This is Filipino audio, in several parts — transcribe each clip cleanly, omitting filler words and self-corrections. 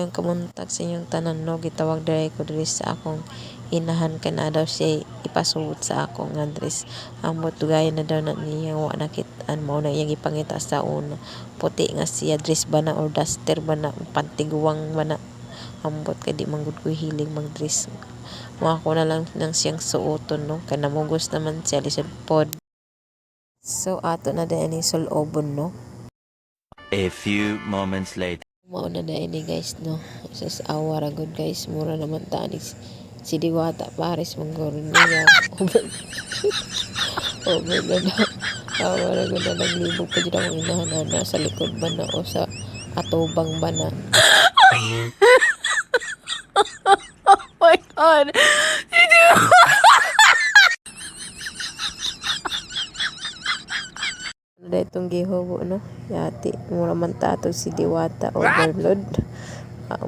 mayong kamuntag sa inyong tanan no, gitawag diri ko diri sa akong inahan kay na daw siya ipasuot sa akong address. Ambot gaya na daw na niya wa nakit-an mo na iyang ipangita sa una. Puti nga siya dress ba na or duster ba na pantiguwang ba na. Ambot kay di man gud ko hiling mag-dress. Mo ako na lang nang siyang suoton no kay namugos naman siya lisod pod. So ato na din ni sulobon no. A few moments later. Mao na ini guys no. Sus awa ra gud guys, mura naman ta ni si Diwata Paris manggoro niya. Over na na. Awa ra gud na naglibog pa jud ang inahan na sa likod ba na o sa atubang ba na. Oh my God. Dahil itong gihubo no, yati mura man tato si Diwata overload.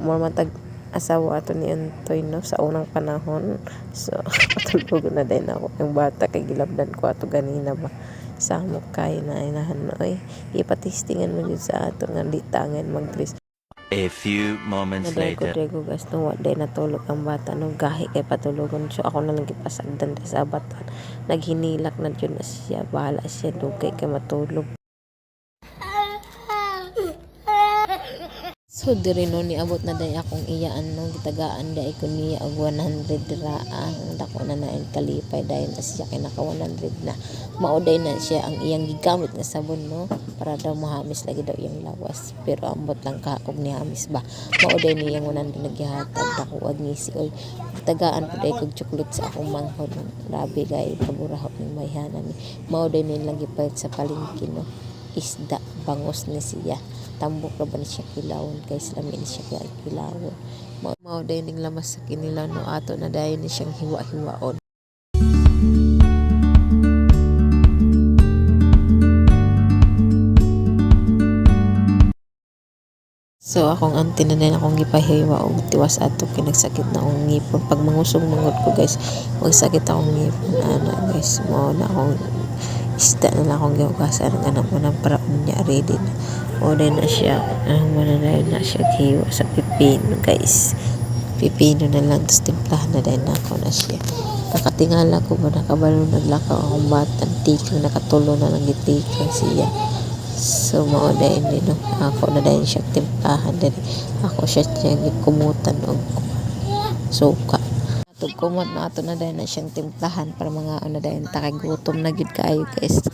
Mura man tag asawa ato ni Antoy no sa unang panahon. So patulog na din ako yung bata kay gilabdan ko ato ganina ba samok kay na inahan no oy ipatistingan mo jud sa ato nga litangan mag-dress. A few moments later. Nadego gas no wa day natulog ang bata no gahi kay patulogon so ako na lang gipasagdan sa bata. Naghinilak na jud na siya, bahala siya dugay kay matulog. So diri no niabot na day akong iyaan no gitagaan day ko niya og 100 ra ang dako na nain kalipay day na siya kay naka 100 na mauday na siya ang iyang gigamit nga sabon no para daw mahamis lagi daw iyang lawas pero ambot lang kaog ni hamis ba mauday ni iyang 100 naghihatag dako ag ngisi oy tagaan po day kog chocolate sa akong manghod no grabe gay paborahot ning mayhanan ni mauday ni lagi pa sa palengke no isda bangos ni siya tambok ra ba ni siya kilawon kay lamin siya kay kilawon mao day ning lamas sa kinilaw no ato na dayon ni siyang hiwa-hiwaon. So akong auntie na din akong gipahiwa og tiwas ato kay nagsakit na akong ngipon pag mangusog mangod ko guys magsakit akong ngipon ana guys mao na akong isda na lang akong gihugasan ng anak mo ng paraon niya ready na o din na siya ang mananayon na siya hiwa sa pipino guys pipino na lang tapos timplahan na din ako na siya nakatingala ko ba nakabalo naglakaw akong batang tikang nakatulo na lang gitikang siya so mao din no ako na din siya timplahan din ako siya gikumutan og suka kumot na ato na dahil na siyang timplahan para mga ano dahil takagutom na gid kaayo guys.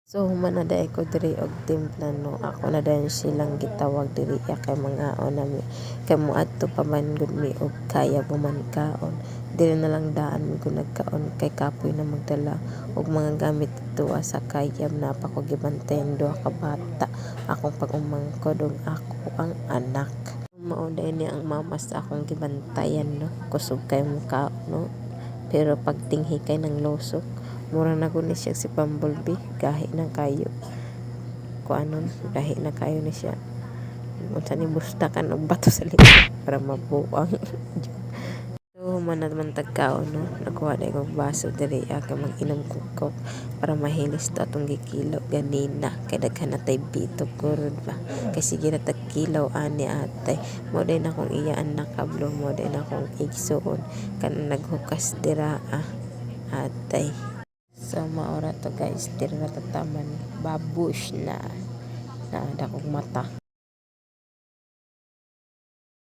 So human na dahil ko diri og timpla no ako na dahil silang gitawag diri kay mga ona mi kay mo adto pa man gud mi og kaya mo man kaon diri na lang daan mi ko nagkaon kay kapoy na magdala og mga gamit tuwa sa kayab na pa ko gibantayan duha ka bata akong pag-umangkod og ako ang anak. Mao ni ang mama sa akong gibantayan no kusog kay mukha no pero pag tinghi kay ng losok mura na guni siya si Bumblebee gahi ng kayo kuanon gahi na kayo ni siya unsa ni bustakan og bato sa likod para mabuang. So man naman tagkaon no nakuha day kog baso diri kay mag-inom ko para mahilis to atong gikilo ganina kay daghan na tay bito kurod ba kay sige na tagkilaw ani atay mo din akong iyaan nakablo mo din akong igsuon kan naghukas dira atay. So maora to guys diri na tataman babush na dakong mata